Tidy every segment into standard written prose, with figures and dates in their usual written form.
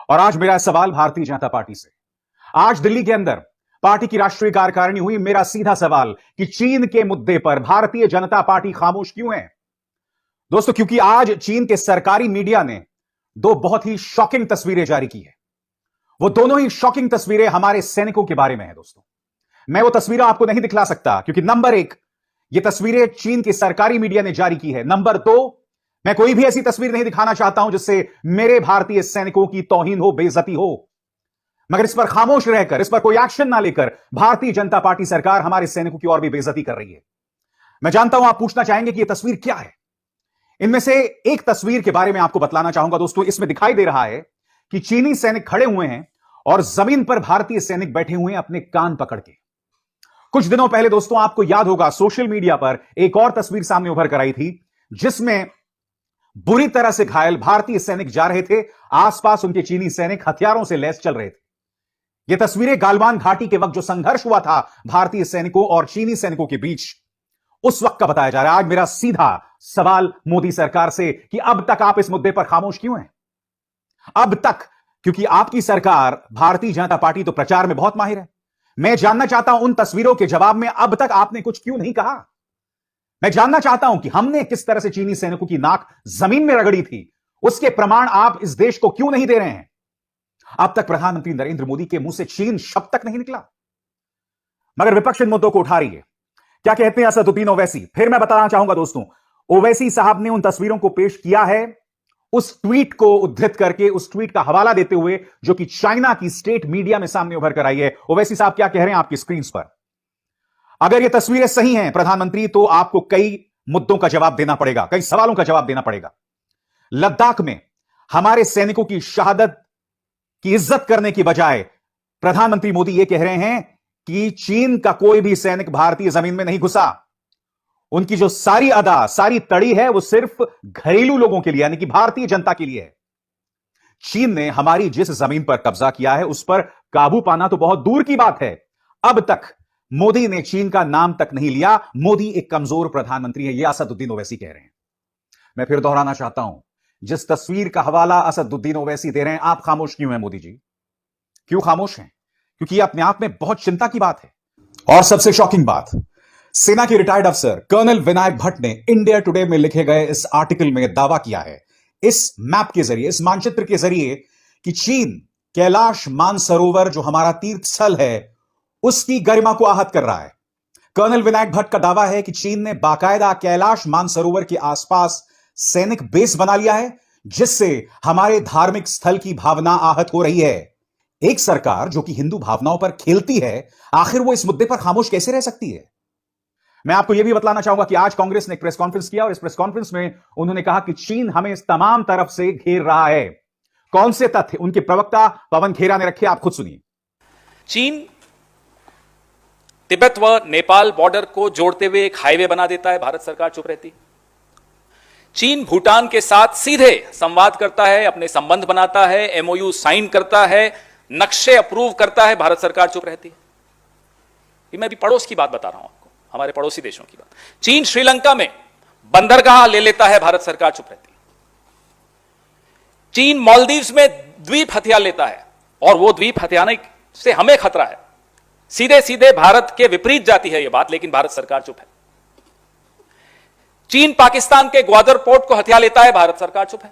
और आज मेरा सवाल भारतीय जनता पार्टी से। आज दिल्ली के अंदर पार्टी की राष्ट्रीय कार्यकारिणी हुई। मेरा सीधा सवाल कि चीन के मुद्दे पर भारतीय जनता पार्टी खामोश क्यों है? दोस्तों, क्योंकि आज चीन के सरकारी मीडिया ने दो बहुत ही शॉकिंग तस्वीरें जारी की है। वो दोनों ही शॉकिंग तस्वीरें हमारे सैनिकों के बारे में है। दोस्तों, मैं वो तस्वीरें आपको नहीं दिखला सकता क्योंकि नंबर एक, ये तस्वीरें चीन के सरकारी मीडिया ने जारी की है। नंबर दो, मैं कोई भी ऐसी तस्वीर नहीं दिखाना चाहता हूं जिससे मेरे भारतीय सैनिकों की तौहीन हो, बेइज्जती हो। मगर इस पर खामोश रहकर, इस पर कोई एक्शन ना लेकर भारतीय जनता पार्टी सरकार हमारे सैनिकों की और भी बेइज्जती कर रही है। मैं जानता हूं आप पूछना चाहेंगे कि यह तस्वीर क्या है। इनमें से एक तस्वीर के बारे में आपको बतलाना चाहूंगा। दोस्तों, इसमें दिखाई दे रहा है कि चीनी सैनिक खड़े हुए हैं और जमीन पर भारतीय सैनिक बैठे हुए हैं अपने कान पकड़ के। कुछ दिनों पहले दोस्तों, आपको याद होगा, सोशल मीडिया पर एक और तस्वीर सामने उभर कर आई थी जिसमें बुरी तरह से घायल भारतीय सैनिक जा रहे थे, आसपास उनके चीनी सैनिक हथियारों से लैस चल रहे थे। यह तस्वीरें गालवान घाटी के वक्त जो संघर्ष हुआ था भारतीय सैनिकों और चीनी सैनिकों के बीच, उस वक्त का बताया जा रहा है। आज मेरा सीधा सवाल मोदी सरकार से कि अब तक आप इस मुद्दे पर खामोश क्यों हैं? अब तक, क्योंकि आपकी सरकार भारतीय जनता पार्टी तो प्रचार में बहुत माहिर है। मैं जानना चाहता हूं उन तस्वीरों के जवाब में अब तक आपने कुछ क्यों नहीं कहा। मैं जानना चाहता हूं कि हमने किस तरह से चीनी सैनिकों की नाक जमीन में रगड़ी थी, उसके प्रमाण आप इस देश को क्यों नहीं दे रहे हैं? अब तक प्रधानमंत्री नरेंद्र मोदी के मुंह से चीन शब्द तक नहीं निकला, मगर विपक्ष इन मुद्दों को उठा रही है। क्या कहते हैं असदुद्दीन ओवैसी? फिर मैं बताना चाहूंगा दोस्तों, ओवैसी साहब ने उन तस्वीरों को पेश किया है उस ट्वीट को उद्धृत करके, उस ट्वीट का हवाला देते हुए जो कि चाइना की स्टेट मीडिया में सामने उभर कर आई है। ओवैसी साहब क्या कह रहे हैं आपकी स्क्रीन पर? अगर ये तस्वीरें सही हैं प्रधानमंत्री, तो आपको कई मुद्दों का जवाब देना पड़ेगा, कई सवालों का जवाब देना पड़ेगा। लद्दाख में हमारे सैनिकों की शहादत की इज्जत करने की बजाय प्रधानमंत्री मोदी यह कह रहे हैं कि चीन का कोई भी सैनिक भारतीय जमीन में नहीं घुसा। उनकी जो सारी अदा, सारी तड़ी है, वो सिर्फ घरेलू लोगों के लिए, यानी कि भारतीय जनता के लिए है। चीन ने हमारी जिस जमीन पर कब्जा किया है उस पर काबू पाना तो बहुत दूर की बात है। अब तक मोदी ने चीन का नाम तक नहीं लिया। मोदी एक कमजोर प्रधानमंत्री है, यह असदुद्दीन ओवैसी कह रहे हैं। मैं फिर दोहराना चाहता हूं, जिस तस्वीर का हवाला असदुद्दीन ओवैसी दे रहे हैं, आप खामोश क्यों हैं मोदी जी? क्यों खामोश हैं? क्योंकि यह अपने आप में बहुत चिंता की बात है। और सबसे शॉकिंग बात, सेना के रिटायर्ड अफसर कर्नल विनायक भट्ट ने इंडिया टुडे में लिखे गए इस आर्टिकल में दावा किया है, इस मैप के जरिए, इस मानचित्र के जरिए, कि चीन कैलाश मानसरोवर जो हमारा तीर्थ स्थल है उसकी गरिमा को आहत कर रहा है। कर्नल विनायक भट्ट का दावा है कि चीन ने बाकायदा कैलाश मानसरोवर के आसपास सैनिक बेस बना लिया है, जिससे हमारे धार्मिक स्थल की भावना आहत हो रही है। एक सरकार जो कि हिंदू भावनाओं पर खेलती है, आखिर वो इस मुद्दे पर खामोश कैसे रह सकती है? मैं आपको यह भी बतलाना चाहूंगा कि आज कांग्रेस ने एक प्रेस कॉन्फ्रेंस किया और इस प्रेस कॉन्फ्रेंस में उन्होंने कहा कि चीन हमें इस तमाम तरफ से घेर रहा है। कौन से तथ्य उनके प्रवक्ता पवन खेरा ने रखे, आप खुद सुनिए। चीन तिब्बत व नेपाल बॉर्डर को जोड़ते हुए एक हाईवे बना देता है, भारत सरकार चुप रहती। चीन भूटान के साथ सीधे संवाद करता है, अपने संबंध बनाता है, एमओयू साइन करता है, नक्शे अप्रूव करता है, भारत सरकार चुप रहती है। ये मैं भी पड़ोस की बात बता रहा हूं आपको, हमारे पड़ोसी देशों की बात। चीन श्रीलंका में बंदरगाह ले लेता है, भारत सरकार चुप रहती है। चीन मालदीव्स में द्वीप हथिया लेता है और वो द्वीप हथियाने से हमें खतरा है। सीधे सीधे भारत के विपरीत जाती है यह बात, लेकिन भारत सरकार चुप है। चीन पाकिस्तान के ग्वादर पोर्ट को हथिया लेता है, भारत सरकार चुप है।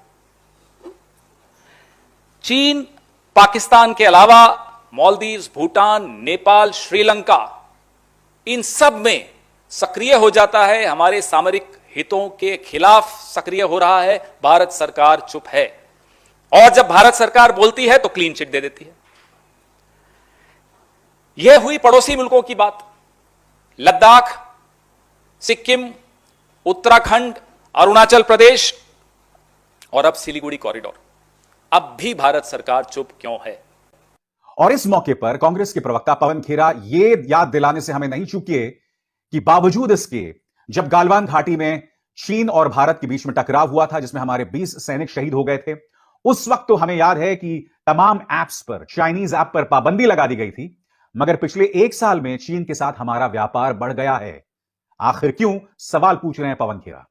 चीन पाकिस्तान के अलावा मालदीव्स, भूटान, नेपाल, श्रीलंका, इन सब में सक्रिय हो जाता है, हमारे सामरिक हितों के खिलाफ सक्रिय हो रहा है, भारत सरकार चुप है। और जब भारत सरकार बोलती है तो क्लीन चिट दे देती है। यह हुई पड़ोसी मुल्कों की बात। लद्दाख, सिक्किम, उत्तराखंड, अरुणाचल प्रदेश और अब सिलीगुड़ी कॉरिडोर। अब भी भारत सरकार चुप क्यों है? और इस मौके पर कांग्रेस के प्रवक्ता पवन खेरा ये याद दिलाने से हमें नहीं चूके कि बावजूद इसके, जब गालवान घाटी में चीन और भारत के बीच में टकराव हुआ था जिसमें हमारे 20 सैनिक शहीद हो गए थे, उस वक्त तो हमें याद है कि तमाम ऐप्स पर, चाइनीज ऐप पर पाबंदी लगा दी गई थी। मगर पिछले एक साल में चीन के साथ हमारा व्यापार बढ़ गया है। आखिर क्यों? सवाल पूछ रहे हैं पवन खेरा।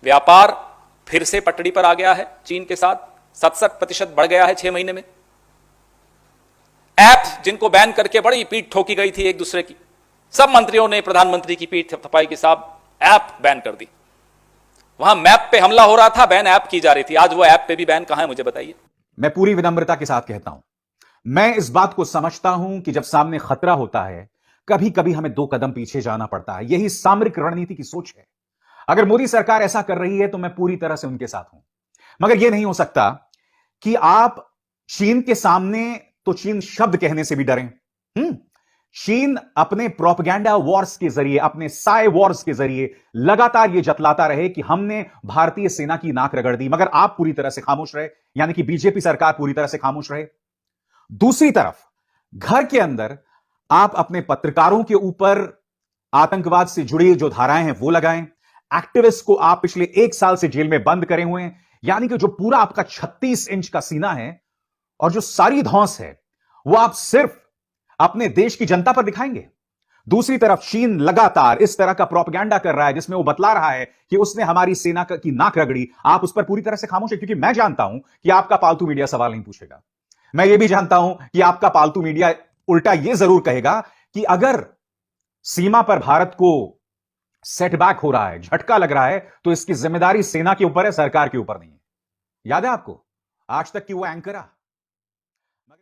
व्यापार फिर से पटड़ी पर आ गया है चीन के साथ। 67% बढ़ गया है 6 महीने में। ऐप जिनको बैन करके बड़ी पीठ ठोकी गई थी एक दूसरे की, सब मंत्रियों ने प्रधानमंत्री की पीठ थपथपाई कि साहब ऐप बैन कर दी। वहां मैप पे हमला हो रहा था, बैन ऐप की जा रही थी। आज वो ऐप पे भी बैन कहां है, मुझे बताइए। मैं पूरी विनम्रता के साथ कहता हूं, मैं इस बात को समझता हूं कि जब सामने खतरा होता है, कभी कभी हमें 2 कदम पीछे जाना पड़ता है। यही सामरिक रणनीति की सोच है। अगर मोदी सरकार ऐसा कर रही है तो मैं पूरी तरह से उनके साथ हूं, मगर यह नहीं हो सकता कि आप चीन के सामने तो चीन शब्द कहने से भी डरें। चीन अपने प्रोपेगेंडा वॉर्स के जरिए, अपने साइ वॉर्स के जरिए लगातार यह जतलाता रहे कि हमने भारतीय सेना की नाक रगड़ दी, मगर आप पूरी तरह से खामोश रहे, यानी कि बीजेपी सरकार पूरी तरह से खामोश रहे। दूसरी तरफ घर के अंदर आप अपने पत्रकारों के ऊपर आतंकवाद से जुड़ी जो धाराएं हैं वो लगाएं। एक्टिविस्ट को आप पिछले 1 साल से जेल में बंद करे हुए हैं, यानी कि जो पूरा आपका 36 इंच का सीना है और जो सारी धौंस है वो आप सिर्फ अपने देश की जनता पर दिखाएंगे। दूसरी तरफ चीन लगातार इस तरह का प्रोपेगेंडा कर रहा है जिसमें वो बतला रहा है कि उसने हमारी सेना की नाक रगड़ी। आप उस पर पूरी तरह से खामोश है, क्योंकि मैं जानता हूं कि आपका पालतू मीडिया सवाल नहीं पूछेगा। मैं ये भी जानता हूं कि आपका पालतू मीडिया उल्टा यह जरूर कहेगा कि अगर सीमा पर भारत को सेटबैक हो रहा है, झटका लग रहा है, तो इसकी जिम्मेदारी सेना के ऊपर है, सरकार के ऊपर नहीं है। याद है आपको आज तक की वो एंकरा